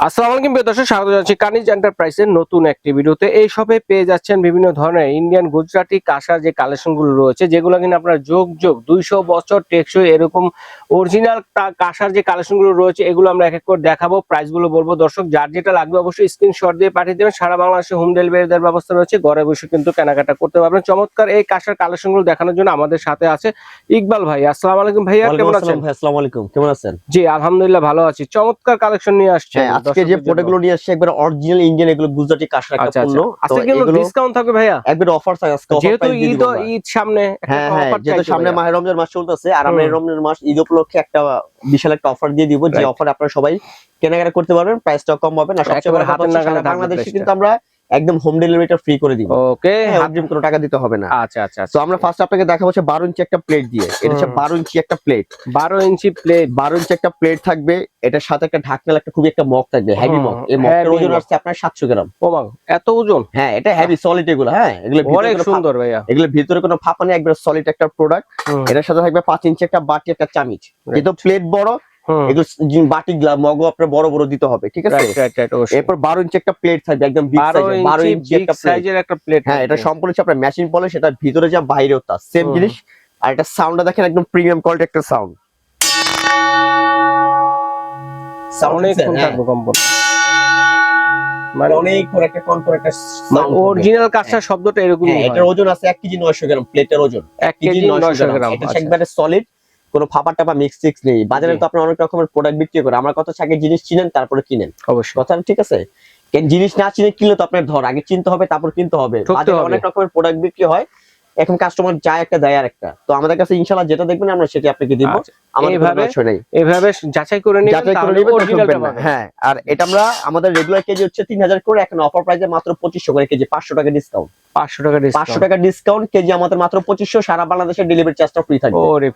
আসসালামু আলাইকুম প্রিয় দর্শক, স্বাগত জানাচ্ছি কানিজ এন্টারপ্রাইজের নতুন একটি ভিডিওতে। এই শপে পেয়ে যাচ্ছেন বিভিন্ন ধরনের ইন্ডিয়ান গুজরাটি কাঁসার যে কালেকশনগুলো রয়েছে, যেগুলো কিন্তু আপনার যোগ 200 বছর টেকসই এরকম অরিজিনাল কাঁসার যে কালেকশনগুলো রয়েছে, এগুলো আমরা এক এক করে দেখাবো, প্রাইসগুলো বলবো। দর্শক যার যেটা লাগবে অবশ্যই স্ক্রিনশট দিয়ে পাঠিয়ে দেবেন। সারা বাংলাদেশে হোম ডেলিভারি দেওয়ার ব্যবস্থা রয়েছে, ঘরে বসে কিন্তু কেনাকাটা করতে পারবেন। চমৎকার এই কাঁসার কালেকশনগুলো দেখানোর জন্য আমাদের সাথে আছে ইকবাল ভাই। আসসালামু আলাইকুম ভাইয়া, কেমন আছেন? আসসালামু আলাইকুম, কেমন আছেন? জি আলহামদুলিল্লাহ ভালো আছি। চমৎকার কালেকশন নিয়ে আসছেন। আজকে যে প্রোডাক্টগুলো নিয়ে আসছে একবার অরিজিনাল ইন্ডিয়ান, এগুলো গুজরাটি কাঁসার একটা পণ্য। আজকে কিন্তু ডিসকাউন্ট থাকবে ভাইয়া, একবার অফার থাকে আজকে, যেহেতু ঈদ সামনে। যেহেতু সামনে মাহে রমজান মাস চলতেছে, আর আমরা এই রমজান মাস ঈদ উপলক্ষে একটা বিশাল একটা অফার দিয়ে দিব, যে অফারে আপনারা সবাই কেনাকাটা করতে পারবেন, প্রাইসটাও কম পাবেন। আর সবচেয়ে বড় কথা হচ্ছে বাংলাদেশে কিন্তু আমরা একদম হোম ডেলিভারিটা ফ্রি করে দিব। ওকে, অগ্রিম কোনো টাকা দিতে হবে না। আচ্ছা আচ্ছা। তো আমরা ফার্স্ট আপনাকে দেখাবো 12 ইঞ্চি একটা প্লেট দিয়ে। এটা হচ্ছে 12 ইঞ্চি একটা প্লেট, 12 ইঞ্চি প্লেট, 12 ইঞ্চি একটা প্লেট থাকবে। এটার সাথে একটা ঢাকনা, একটা খুবই একটা মগ থাকবে, হেভি মগ। এই মগের ওজন আসছে আপনার 700 গ্রাম। ও মা, এত ওজন! হ্যাঁ, এটা হেভি সলিড এগুলো। হ্যাঁ, এগুলো অনেক সুন্দর ভাইয়া। এগুলোর ভিতরে কোনো ফাঁপা নেই, একবার সলিড একটা প্রোডাক্ট। এটার সাথে থাকবে 5 ইঞ্চি একটা বাটি, একটা চামচ। কিন্তু প্লেট বড়, এগুলো বাটি মগও আপনার বড় বড় দিতে হবে, ঠিক আছে? এরপর 12 ইঞ্চি একটা প্লেট থাকবে, একদম বিগ সাইজের 12 ইঞ্চি একটা সাইজের একটা প্লেট। হ্যাঁ, এটা সম্পূর্ণ হচ্ছে আপনার মেশিন পলিশ, সেটা ভিতরে যা বাইরেও তা সেম জিনিস। আর এটা সাউন্ডটা দেখেন, একদম প্রিমিয়াম কোয়ালিটি একটা সাউন্ড। অনেক সুন্দর কম্পন, মানে অনেক একটা কনফার একটা অরিজিনাল কাঁসার শব্দটা এরকমই হয়। এটার ওজন আছে 1 কেজি 900 গ্রাম। প্লেটের ওজন 1 কেজি 900 গ্রাম। এটা একবারে সলিড, কোনো ফাঁপা টাপা মিক্স টিক্স নেই। বাজারে তো আপনারা অনেক রকমের প্রোডাক্ট বিক্রি করে, আমার কথা আগে জিনিস চিনেন তারপরে কিনেন। অবশ্যই কথা ঠিক আছে? জিনিস না চিনে কিনলে তো আপনার ধর আগে চিনতে হবে, তারপর কিনতে হবে। বাজারে অনেক রকমের প্রোডাক্ট বিক্রি হয়, এখন কাস্টমার যায় একটা দেয় আরেকটা। তো আমাদের কাছে ইনশাআল্লাহ যেটা দেখবেন আমরা সেটা আপনাকে দিব। এইভাবে যাচাই করে নিবেন, তাহলে অরিজিনালটা পাবেন। হ্যাঁ, আর এটা আমরা আমাদের রেগুলার কেজি হচ্ছে 3000 করে, এখন অফার প্রাইসে মাত্র 2500 করে কেজি। 500 টাকা ডিসকাউন্ট, 500 টাকা ডিসকাউন্ট কেজি আমাদের মাত্র 2500। সারা বাংলাদেশের ডেলিভারি চার্জটা ফ্রি থাকবে। ওরে,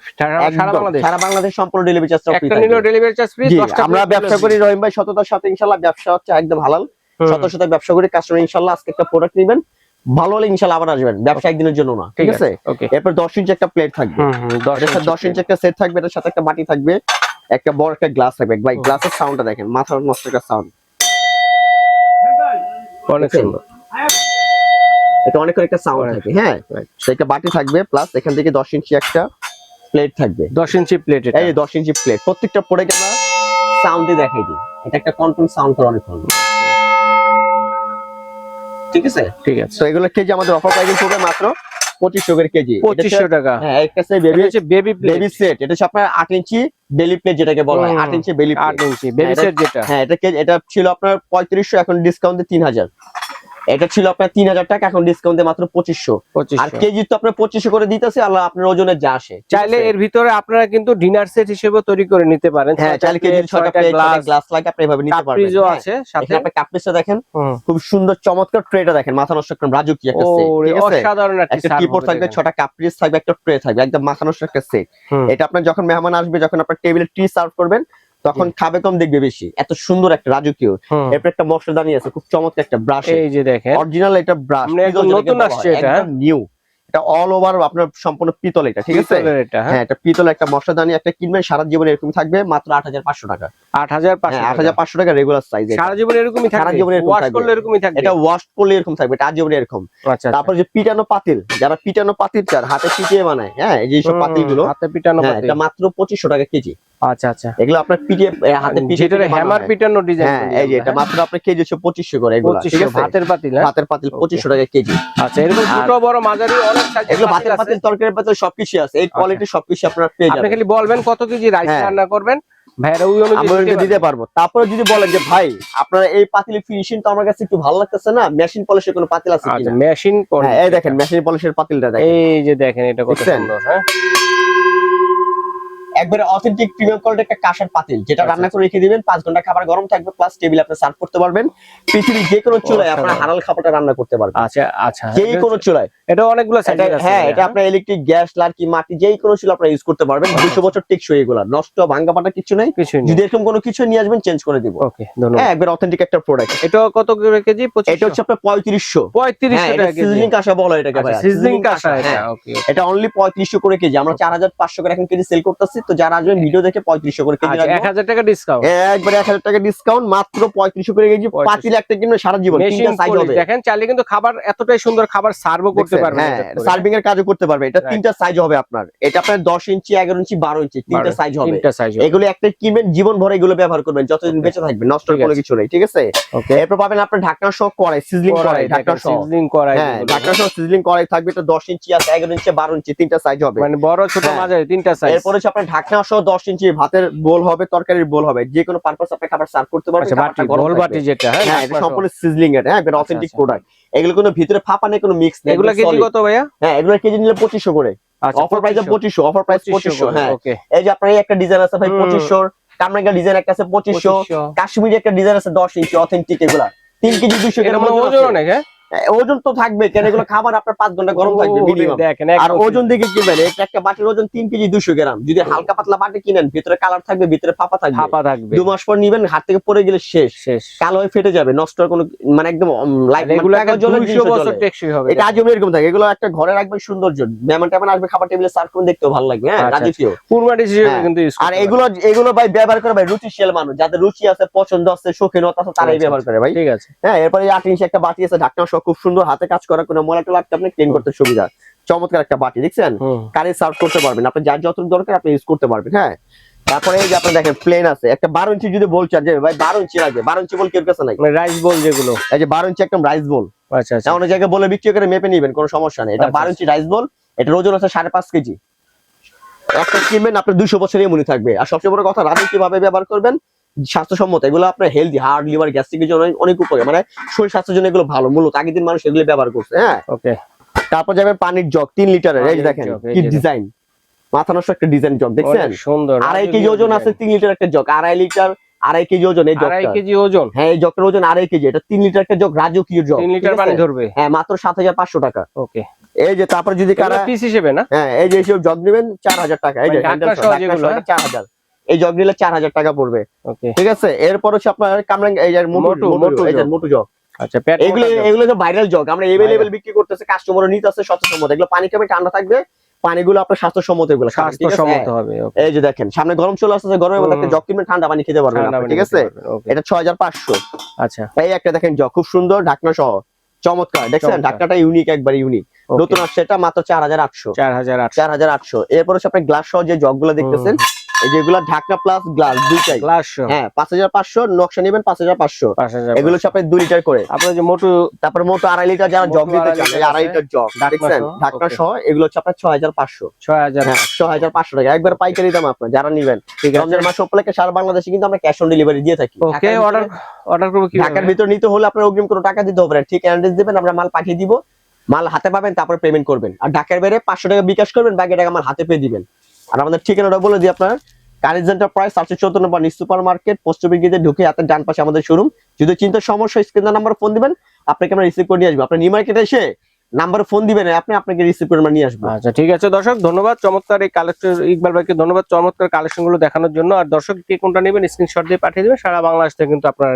সারা বাংলাদেশ সম্পূর্ণ ডেলিভারি চার্জটা ফ্রি থাকবে। একটা নিলো ডেলিভারি চার্জ ফ্রি। আমরা ব্যবসা করি রহিম ভাই সততার সাথে, ইনশাআল্লাহ ব্যবসা হচ্ছে একদম হালাল। সততার ব্যবসা করি, কাস্টমার ইনশাআল্লাহ আজকে একটা প্রোডাক্ট নেবেন, ভালো হলে ইনশাআল্লাহ আবার আসবেন। ব্যবসা একদিনের জন্য না, ঠিক আছে? এরপর 10 ইঞ্চি একটা প্লেট থাকবে, 10 ইঞ্চি একটা সেট থাকবে। এটার সাথে একটা বাটি থাকবে, একটা বড় একটা গ্লাস থাকবে। ভাই গ্লাসের সাউন্ডটা দেখেন, মাথার নষ্ট একটা সাউন্ড, অনেক সুন্দর। এটা অনেক একটা সাউন্ড থাকে। হ্যাঁ, একটা বাটি থাকবে, প্লাস এখান থেকে 10 ইঞ্চি একটা প্লেট থাকবে। 10 ইঞ্চি প্লেট, এই 10 ইঞ্চি প্লেট। প্রত্যেকটা প্রোডাক্ট আমরা সাউন্ডে দেখাই দিই। এটা একটা কন্ট্রোল সাউন্ড করে অনেক ভালো, ঠিক আছে? ঠিক আছে। তো এগুলো কেজি আমাদের অফার প্রাইসে পড়বে মাত্র 2500 করে কেজি। 2500 টাকা। হ্যাঁ, একটা বেবি সেট। এটা হচ্ছে আপনার 8 ইঞ্চি বেলি প্লেট, যেটাকে বলা হয় 8 ইঞ্চি বেলি প্লেট। 8 ইঞ্চি বেবি সেট যেটা। হ্যাঁ, এটা ছিল আপনার 3500, এখন ডিসকাউন্ট দিয়ে 3000। এটা ছিল আপনার 3000 টাকা, এখন ডিসকাউন্ট দিয়ে মাত্র 2500। আর কেজি তো আপনার 2500 করে দিতেছে, আল্লাহ আপনার ওজনে যা আসে। চাইলে এর ভিতরে আপনারা কিন্তু ডিনার সেট হিসেবে তৈরি করে নিতে পারেন। হ্যাঁ, চাইলে কেজি 6টা গ্লাস লাগে, আপনি এভাবে নিতে পারবেন। কাপড়িজও আছে সাথে। আপনি কাপড়িজটা দেখেন, খুব সুন্দর চমৎকার ট্রেটা দেখেন, মাথা নষ্ট একটা রাজুকি একটা সেট, ঠিক আছে? অসাধারণ একটা কিবোর্ড থাকবে, 6টা কাপড়িজ থাকবে, একটা ট্রে থাকবে, একদম মাথা নষ্ট একটা সেট। এটা আপনার যখন মেহমান আসবে, যখন আপনার টেবিলে টি সার্ভ করবেন, তখন খাবে কম দেখবে বেশি। এত সুন্দর একটা রাজকীয়। এরপর একটা মশলাদানি আছে, খুব চমৎকার একটা ব্রাশ। এই যে দেখেন, অরিজিনাল এটা ব্রাশ, নতুন আসছে, এটা নিউ। এটা অল ওভার আপনার সম্পূর্ণ পিতল, এটা ঠিক আছে? হ্যাঁ, এটা পিতল একটা মশলাদানি একটা কিনবেন, সারা জীবন এরকম থাকবে, মাত্র 8500 টাকা। 8500 টাকা রেগুলার সাইজ। সারা জীবন এরকমই থাকবে, সারা জীবন ওয়াশ করলে এরকমই থাকবে। এটা ওয়াশ করলে এরকম থাকবে, এটা আজীবন এরকম। তারপর যে পিটানো পাতিল, যারা পিটানো পাতিল চার হাতে পিটিয়ে বানায়, হ্যাঁ, এই যে সব পাতিলগুলো হাতে পিটানো পাতিল, এটা মাত্র 2500 টাকা কেজি। আচ্ছা আচ্ছা। এগুলো আপনার পিটিয়ে হাতে পিটিয়ে, যেটা হ্যামার পিটানো ডিজাইন। হ্যাঁ, এই যে এটা মাত্র আপনার কেজি হচ্ছে 2500 করে। এগুলো ঠিক আছে, হাতের পাতিল। হাতের পাতিল 2500 টাকা কেজি। আচ্ছা, এরকম ছোট বড় মাঝারি অনেক সাইজ। এগুলো হাতের পাতিল, তরকারির পাতিল সবকিছু আছে, এই কোয়ালিটি সবকিছু আপনারা পেয়ে যাবেন। আপনি খালি বলবেন কত কেজি রাইস রান্না করবেন, ভাইরা ওই অনুযায়ী দিতে পারবো। তারপরে যদি বলেন যে ভাই আপনারা এই পাতিলের ফিনিশিং তো আমার কাছে একটু ভালো লাগতেছে না, মেশিন পলিশের কোনো পাতিল আছে কিনা? মেশিন পলিশ, এই দেখেন মেশিন পলিশের পাতিলটা দেখেন, এই যে দেখেন, এটা কত সুন্দর। হ্যাঁ, একবারে অথেন্টিক প্রিমিয়াম কোয়ালিটির একটা কাঁসার পাতিল, যেটা রান্না করে রেখে দিবেন, 5 ঘন্টা খাবার গরম থাকবে, প্লাস টেবিলে আপনি সার্ভ করতে পারবেন। পৃথিবীর যে কোনো চুলায় আপনারা হালাল খাবারটা রান্না করতে পারবেন। আচ্ছা আচ্ছা, যে কোনো চুলায়। এটা অনেকগুলো সাইজ আছে। হ্যাঁ, এটা আপনার ইলেকট্রিক, গ্যাস, লার্কি, মাটি, যে কোনো চুলা আপনারা ইউজ করতে পারবেন। 200 বছর টেকসই, এগুলা নষ্ট ভাঙা পাটা কিছু নাই। যদি এরকম কোনো কিছু নিয়ে আসবেন, চেঞ্জ করে দিব। ওকে, ধন্যবাদ। হ্যাঁ, একবার অথেন্টিক একটা প্রোডাক্ট। এটা কত করে কেজি? এটা হচ্ছে আপনার 3500 টাকা কেজি। সিজনিং কাঁসা বলা এটাকে ভাই, সিজনিং কাঁসা। এটা ওকে, এটা অনলি 3500 করে কেজি। আমরা 4500 করে এখন কেজি সেল করতেছি। তো যারা আসবেন ভিডিও দেখে 3500 করে কেজি রাখবো। 1000 টাকা ডিসকাউন্ট, একবারে 1000 টাকা ডিসকাউন্ট, মাত্র 3500 করে কেজি। পাতিল একটা কিনলে সারা জীবন তিনটা সাইজ হবে। দেখেন চাইলে কিন্তু খাবার এতটাই সুন্দর খাবার সার্ভও করতে পারবেন। হ্যাঁ, সার্ভিং এর কাজও করতে পারবে। এটা তিনটা সাইজ হবে আপনার। এটা আপনার 10 ইঞ্চি, 11 ইঞ্চি, 12 ইঞ্চি তিনটা সাইজ হবে। এগুলো একটা কিনবেন, জীবন ভরে এগুলো ব্যবহার করবেন, যতদিন বেঁচে থাকবেন, নষ্ট কোনো কিছু নেই, ঠিক আছে। এরপর পাবেন আপনার ঢাকনা সহ কড়াই, সিজলিং কড়াই, ঢাকনা সহ সিজলিং কড়াই। হ্যাঁ, ঢাকনা সহ সিজলিং কড়াই থাকবে। এটা 10 ইঞ্চি আছে, 11 ইঞ্চি, 12 ইঞ্চি তিনটা সাইজ হবে, মানে বড় ছোট মাঝারি তিনটা সাইজ। এরপর হচ্ছে আপনার ঢাকনা সহ 10 ইঞ্চি ভাতের বোল হবে, তরকারির বোল হবে, যে কোনো পারপাস আপনি খাবার সার্ভ করতে পারবেন। বাটি, গোল বাটি যেটা, হ্যাঁ, এটা সম্পূর্ণ সিজলিং এর, হ্যাঁ, একবার অথেন্টিক প্রোডাক্ট। এগুলো কোনো ভিতরে ফাঁপা নেই, কোনো মিক্স নেই। এগুলা কেজি কত ভাইয়া? হ্যাঁ, এগুলা কেজি নিলে 2500 করে। Offer price 2500, offer price 2500। হ্যাঁ, এই যে আপনার এই একটা ডিজাইন আছে ভাই 2500, কামরাঙ্গা ডিজাইন একটা আছে 2500, কাশ্মীরি একটা ডিজাইন আছে 10 ইঞ্চি অথেন্টিক, এগুলা 3 কেজি 200 গ্রাম ওজন অনেক। হ্যাঁ, ওজন তো থাকবে, কেন এগুলো খাবার আপনার 5 ঘন্টা গরম থাকবে মিনিমাম। আর ওজন দেখে কিনবেন, একটা বাটির ওজন 3 কেজি 200 গ্রাম। যদি হালকা পাতলা বাটি কিনেন, ভিতরে কালার থাকবে, ভিতরে ফাঁপা থাকবে, 2 মাস পর নিবেন, হাত থেকে পড়ে গেলে শেষ, কালো হয়ে ফেটে যাবে, নষ্ট হওয়ার কোনো মানে একদম লাইক এগুলো 200 বছর টেকসই হবে। এটা আজও এরকম থাকে। এগুলো একটা ঘরে রাখবেন সৌন্দর্য, মেহমান টেমন আসবে খাবার টেবিলে সার্ভ করে দেখতেও ভালো লাগবে। হ্যাঁ, রাজকীয় কুরবানি হিসেবে কিন্তু ইউজ করে। আর এগুলো ভাই ব্যবহার করে ভাই রুচিশীল মানুষ, যাদের রুচি আছে, পছন্দ আছে, শৌখিনত আছে, তারাই ব্যবহার করে ভাই, ঠিক আছে। হ্যাঁ, এরপরে 8 ইঞ্চি একটা বাটি আছে, ঢাকনা সহ খুব সুন্দর, হাতে কাজ করা, কোনো ময়লা টলা আপনি ক্লিন করতে সুবিধা। চমৎকার একটা বাটি, দেখছেন, কারি সার্ভ করতে পারবেন আপনি, যার যত দরকার আপনি ইউজ করতে পারবেন। হ্যাঁ, তারপরে এই যে আপনি দেখেন প্লেন আছে একটা 12 ইঞ্চি, যদি বল চান যে ভাই 12 ইঞ্চি লাগবে, 12 ইঞ্চি বল কেউ কাছে নাই, রাইস বল যেগুলো, এই যে 12 ইঞ্চি একদম রাইস বল। আচ্ছা আচ্ছা, অনেক জায়গায় বলে বিক্রি করে মেপে নেবেন, কোনো সমস্যা নেই। এটা 12 ইঞ্চি রাইস বল, এটা ওজন আছে 5.5 কেজি। একটা কিনবেন আপনার 200 বছরের মনে থাকবে। আর সবচেয়ে বড় কথা, রাতে কিভাবে ব্যবহার করবেন, স্বাস্থ্যসম্মত। এগুলো আপনার হেলদি, হার্ট, লিভার, গ্যাস্ট্রিকের জন্য অনেক উপকারী, মানে শরীর স্বাস্থ্যের জন্য এগুলো ভালো। মূলত আগের দিন মানুষ এগুলো ব্যবহার করছে। হ্যাঁ, ওকে। তারপর যাবে পানির জগ 3 লিটারের, এই যে দেখেন কি ডিজাইন, মাথা নষ্ট একটা ডিজাইন জগ, দেখছেন, সুন্দর। 2.5 কেজি ওজন আছে, 3 লিটার একটা জগ, 2.5 লিটার, 2.5 কেজি ওজন এই জগটা, 2.5 কেজি ওজন। হ্যাঁ, এই জগটার ওজন 2.5 কেজি। এটা 3 লিটার একটা জগ, রাজকীয় জগ, 3 লিটার পানি ধরবে। হ্যাঁ, মাত্র 7500 টাকা। ওকে। এই যে তারপর যদি কারা পিস হিসেবে না, হ্যাঁ, এই যে এইসব জগ নেবেন 4000 টাকা। এই যে হ্যান্ডেল সহ যেগুলো 4000, এই জগ নিলে 4000 টাকা পড়বে। ওকে, ঠিক আছে। এরপর হচ্ছে আপনার কামরাঙ্গা, এই যে মোটু জগ। আচ্ছা, এগুলো যে ভাইরাল জগ, আমরা अवेलेबल বিক্রি করতেছে, কাস্টমারও নিতেছে স্বাস্থ্যসম্মত। এগুলো পানি খাবে, ঠান্ডা থাকবে, পানিগুলো আপনার স্বাস্থ্যসম্মত, এগুলো স্বাস্থ্যসম্মত হবে। এই যে দেখেন সামনে গরম চলে আসছে, গরমের মধ্যে একটা জগ কিনবেন, ঠান্ডা পানি খেতে পারবেন, ঠিক আছে। এটা 6500। আচ্ছা, এই একটা দেখেন জগ, খুব সুন্দর, ঢাকনা সহ, চমৎকার, দেখছেন ঢাকনাটা ইউনিক, একবার ইউনিক, নতুন আসছে। এটা মাত্র 4800। এরপর হচ্ছে আপনি গ্লাস সহ যে জগগুলো দেখতেছেন, এই যেগুলো ঢাকনা প্লাস গ্লাস দুইটাই গ্লাস সহ, হ্যাঁ 5500 নকশা নেবেন, 5500। এগুলো হচ্ছে আপনি 2 লিটার করে। আপনার যে মোটু, তারপর মোটু 2.5 লিটার যারা জগ দিতে চান, এই 2.5 লিটার জগ, দেখছেন ঢাকনা সহ, এগুলো হচ্ছে আপনার 6500। 6500 টাকা একবার পাইকারি দাম আপনার যারা নেবেন। রমজান মাস উপলক্ষে সারা বাংলাদেশে কিন্তু আমরা ক্যাশ অন ডেলিভারি দিয়ে থাকি। ওকে, অর্ডার করব কি? ঢাকার ভিতর নিতে হলে আপনার অগ্রিম কোনো টাকা দিতে হবে না, ঠিক অ্যাড্রেস দিবেন, আমরা মাল পাঠিয়ে দিব, মাল হাতে পাবেন, তারপর পেমেন্ট করবেন। আর ঢাকার বাইরে 500 টাকা বিকাশ করবেন, বাকি টাকা মাল হাতে পেয়ে দিবেন। আর আমাদের ঠিকানাটা বলে দিই, আপনার কানিজ এন্টারপ্রাইজ 714 নম্বর সুপার মার্কেট, পোস্ট অফিস গেটে ঢুকে হাতের ডান পাশে আমাদের শোরুম। যদি চিন্তার সমস্যা, স্ক্রিনের নাম্বার ফোন দিবেন, আপনাকে আমরা রিসিভ করে নিয়ে আসবো। আপনি নিউ মার্কেটে এসে নাম্বার ফোন দিবেন, আপনাকে রিসিভ করে আমরা নিয়ে আসবো। আচ্ছা, ঠিক আছে দর্শক, ধন্যবাদ চমৎকার এই কালেকশন, ইকবাল ভাইকে ধন্যবাদ চমৎকার কালেকশন গুলো দেখানোর জন্য। আর দর্শক কে কোনটা নেবেন স্ক্রিনশট দিয়ে পাঠিয়ে দিবেন, সারা বাংলাদেশ থেকে কিন্তু আপনারা